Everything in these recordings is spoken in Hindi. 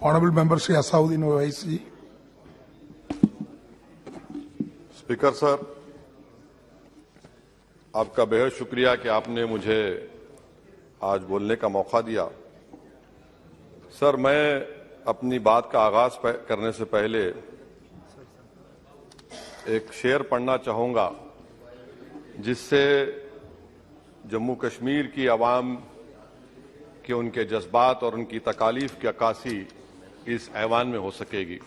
Honourable Member Shri Asauddin Owaisi. Speaker sir, आपका बेहद शुक्रिया कि आपने मुझे आज बोलने का मौका दिया। सर, मैं अपनी बात का आगाज करने से पहले एक शेर पढ़ना चाहूंगा जिससे जम्मू कश्मीर की आवाम के उनके जज्बात और उनकी तकालीफ की अक्कासी इस ऐवान में हो सकेगी।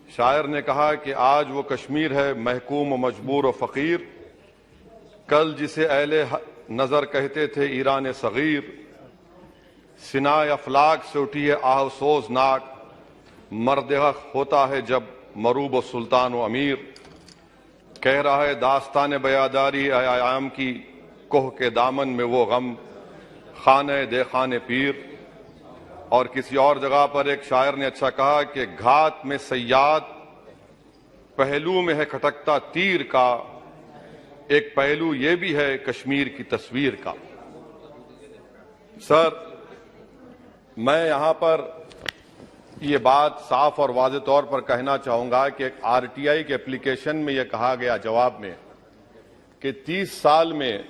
शायर ने कहा कि आज वो कश्मीर है महकूम मजबूर और फकीर, कल जिसे अहले नजर कहते थे ईरान सगीर, सिनाए अफलाक से उठी है आहसोजनाक, मर्द हक होता है जब मरूब व सुल्तान व अमीर, कह रहा है दास्तान बयादारी आयाम की, कोह के दामन में वो गम खाने दे खाने पीर। और किसी और जगह पर एक शायर ने अच्छा कहा कि घात में सयाद पहलू में है खटकता तीर का, एक पहलू ये भी है कश्मीर की तस्वीर का। सर, मैं यहां पर ये बात साफ और वाज़े तौर पर कहना चाहूंगा कि एक आरटीआई के एप्लीकेशन में यह कहा गया जवाब में कि 30 साल में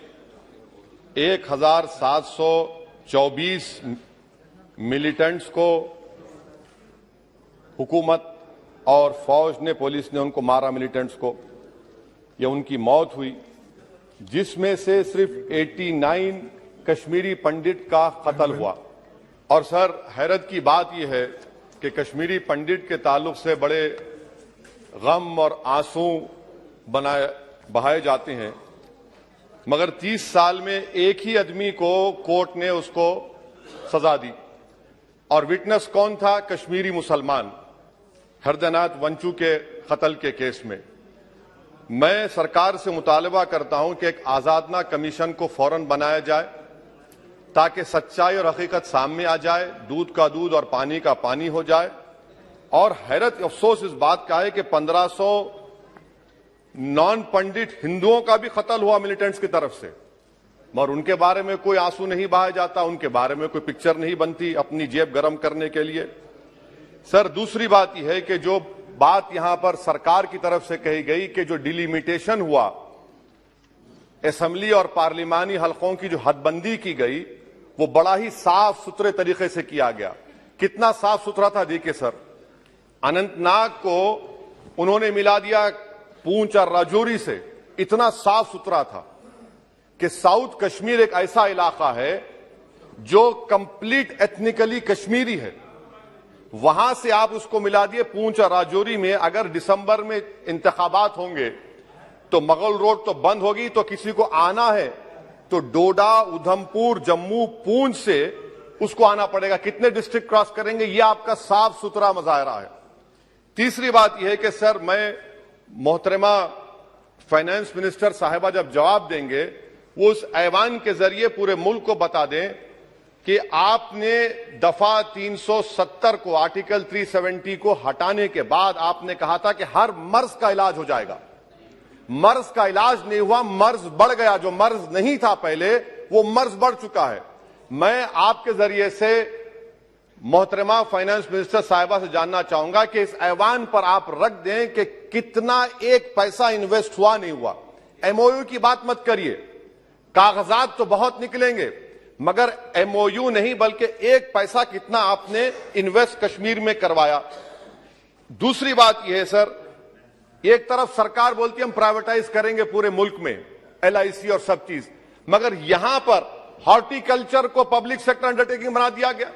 1724 मिलिटेंट्स को हुकूमत और फौज ने, पुलिस ने उनको मारा, मिलिटेंट्स को, या उनकी मौत हुई, जिसमें से सिर्फ 89 कश्मीरी पंडित का कत्ल हुआ। और सर, हैरत की बात यह है कि कश्मीरी पंडित के ताल्लुक से बड़े गम और आंसू बहाए जाते हैं, मगर 30 साल में एक ही आदमी को कोर्ट ने उसको सजा दी, और विटनेस कौन था? कश्मीरी मुसलमान हरदनाथ वंचू के कत्ल के केस में। मैं सरकार से मुतालबा करता हूं कि एक आजादना कमीशन को फौरन बनाया जाए ताकि सच्चाई और हकीकत सामने आ जाए, दूध का दूध और पानी का पानी हो जाए। और हैरत अफसोस इस बात का है कि 1500 नॉन पंडित हिंदुओं का भी कत्ल हुआ मिलिटेंट्स की तरफ से, मगर उनके बारे में कोई आंसू नहीं बहाया जाता, उनके बारे में कोई पिक्चर नहीं बनती अपनी जेब गर्म करने के लिए। सर, दूसरी बात यह है कि जो बात यहां पर सरकार की तरफ से कही गई कि जो डिलिमिटेशन हुआ, असेंबली और पार्लिमानी हलकों की जो हदबंदी की गई, वो बड़ा ही साफ सुथरे तरीके से किया गया। कितना साफ सुथरा था देखिए सर, अनंतनाग को उन्होंने मिला दिया पूंछ और राजौरी से, इतना साफ सुथरा था कि साउथ कश्मीर एक ऐसा इलाका है जो कंप्लीट एथनिकली कश्मीरी है, वहां से आप उसको मिला दिए पूंछ और राजौरी में। अगर दिसंबर में इंतखाबात होंगे तो मुगल रोड तो बंद होगी, तो किसी को आना है तो डोडा, उधमपुर, जम्मू, पूंछ से उसको आना पड़ेगा। कितने डिस्ट्रिक्ट क्रॉस करेंगे? यह आपका साफ सुथरा मुजाहरा है। तीसरी बात यह है कि सर, मैं मोहतरमा फाइनेंस मिनिस्टर साहिबा जब जवाब देंगे, वो उस ऐवान के जरिए पूरे मुल्क को बता दें कि आपने दफा 370 को, आर्टिकल 370 को हटाने के बाद आपने कहा था कि हर मर्ज का इलाज हो जाएगा। मर्ज का इलाज नहीं हुआ, मर्ज बढ़ गया। जो मर्ज नहीं था पहले, वो मर्ज बढ़ चुका है। मैं आपके जरिए से मोहतरमा फाइनेंस मिनिस्टर साहिबा से जानना चाहूंगा कि इस ऐवान पर आप रख दें कि कितना एक पैसा इन्वेस्ट हुआ नहीं हुआ। एमओयू की बात मत करिए, कागजात तो बहुत निकलेंगे, मगर एमओयू नहीं बल्कि एक पैसा कितना आपने इन्वेस्ट कश्मीर में करवाया। दूसरी बात यह है सर, एक तरफ सरकार बोलती है हम प्राइवेटाइज करेंगे पूरे मुल्क में, एलआईसी और सब चीज, मगर यहां पर हॉर्टिकल्चर को पब्लिक सेक्टर अंडरटेकिंग बना दिया गया।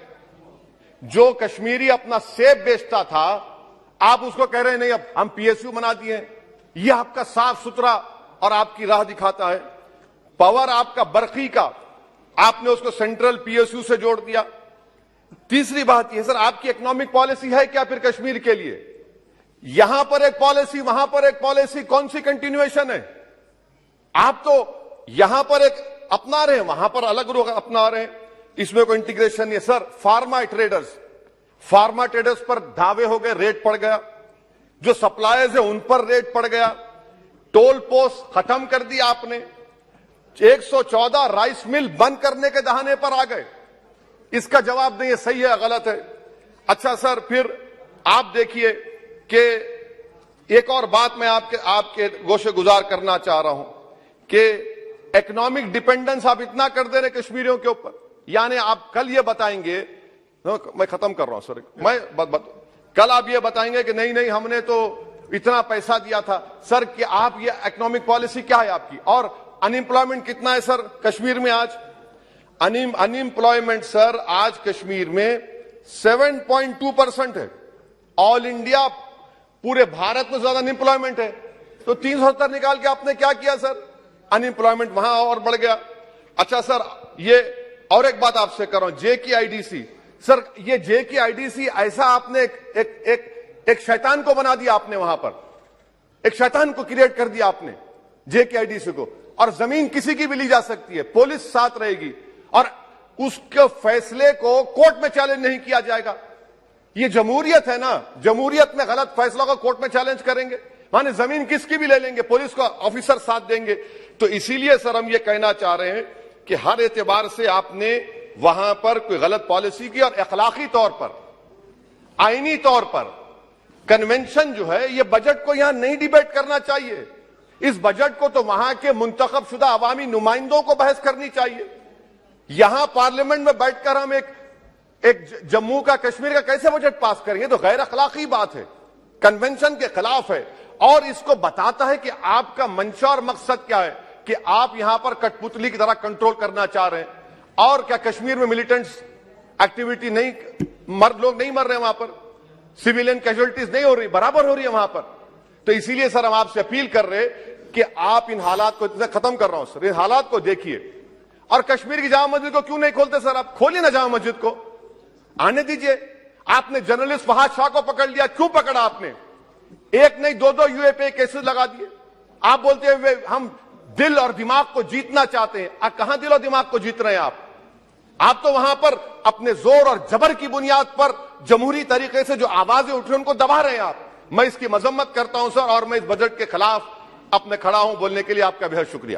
जो कश्मीरी अपना सेब बेचता था, आप उसको कह रहे हैं नहीं अब हम पीएसयू बना दिए। यह आपका साफ सुथरा और आपकी राह दिखाता है। पावर आपका बरकी का, आपने उसको सेंट्रल पीएसयू से जोड़ दिया। तीसरी बात यह सर, आपकी इकोनॉमिक पॉलिसी है क्या फिर कश्मीर के लिए? यहां पर एक पॉलिसी, वहां पर एक पॉलिसी, कौन सी कंटिन्यूएशन है? आप तो यहां पर एक अपना रहे हैं, वहां पर अलग लोग अपना रहे हैं, इसमें कोई इंटीग्रेशन नहीं है। सर, फार्मा ट्रेडर्स पर दावे हो गए, रेट पड़ गया। जो सप्लायर्स है उन पर रेट पड़ गया। टोल पोस्ट खत्म कर दिया आपने। 114 राइस मिल बंद करने के दहाने पर आ गए। इसका जवाब नहीं है सही है गलत है। अच्छा सर, फिर आप देखिए कि एक और बात मैं आपके गोशे गुजार करना चाह रहा हूं कि इकोनॉमिक डिपेंडेंस आप इतना कर दे रहे कश्मीरियों के ऊपर। यानी आप कल ये बताएंगे, मैं खत्म कर रहा हूं सर, कल आप ये बताएंगे कि नहीं नहीं हमने तो इतना पैसा दिया था। सर कि आप ये इकोनॉमिक पॉलिसी क्या है आपकी? और अनएम्प्लॉयमेंट कितना है सर कश्मीर में आज? अनएम्प्लॉयमेंट सर आज कश्मीर में 7.2% है। ऑल इंडिया पूरे भारत में ज्यादा अनएम्प्लॉयमेंट है। तो 370 निकाल के आपने क्या किया सर? अनएम्प्लॉयमेंट वहां और बढ़ गया। अच्छा सर, ये और एक बात आपसे कर रहा हूं, JKIDC सर, ये JKIDC ऐसा आपने एक शैतान को बना दिया आपने, वहां पर एक शैतान को क्रिएट कर दिया आपने JKIDC को। और जमीन किसी की भी ली जा सकती है, पुलिस साथ रहेगी और उसके फैसले को कोर्ट में चैलेंज नहीं किया जाएगा। ये जमहूरियत है ना, जमहूरियत में गलत फैसलों को कोर्ट में चैलेंज करेंगे, माने जमीन किसकी भी ले लेंगे, पुलिस का ऑफिसर साथ देंगे। तो इसीलिए सर हम ये कहना चाह रहे हैं कि हर एतबार से आपने वहां पर कोई गलत पॉलिसी की और अखलाकी तौर पर, आईनी तौर पर कन्वेंशन जो है, ये बजट को यहां नहीं डिबेट करना चाहिए। इस बजट को तो वहां के मुंतखब शुदा अवामी नुमाइंदों को बहस करनी चाहिए। यहां पार्लियामेंट में बैठकर हम एक जम्मू का, कश्मीर का कैसे बजट पास करेंगे? तो गैर अखलाकी बात है, कन्वेंशन के खिलाफ है और इसको बताता है कि आपका मंशा और मकसद क्या है, कि आप यहां पर कठपुतली की तरह कंट्रोल करना चाह रहे हैं। और क्या कश्मीर में मिलिटेंट्स एक्टिविटी नहीं, लोग नहीं मर रहे वहां पर, सिविलियन कैजुअलिटीज नहीं हो रही, बराबर हो रही है वहां पर। तो इसीलिए सर हम आपसे अपील कर रहे कि आप इन हालात को, खत्म कर रहा हूं सर, इन हालात को देखिए। और कश्मीर की जामा मस्जिद को क्यों नहीं खोलते सर? आप खोलिए ना जामा मस्जिद को, आने दीजिए। आपने जर्नलिस्ट फहाद शाह को पकड़ लिया, क्यों पकड़ा आपने? एक नहीं दो यूएपीए केसेस लगा दिए। आप बोलते हैं हम दिल और दिमाग को जीतना चाहते हैं। कहां दिल और दिमाग को जीत रहे हैं आप तो वहां पर अपने जोर और जबर की बुनियाद पर जमहूरी तरीके से जो आवाजें उठ रही उनको दबा रहे हैं आप। मैं इसकी मजम्मत करता हूं सर, और मैं इस बजट के खिलाफ अपने खड़ा हूं बोलने के लिए। आपका बेहद शुक्रिया।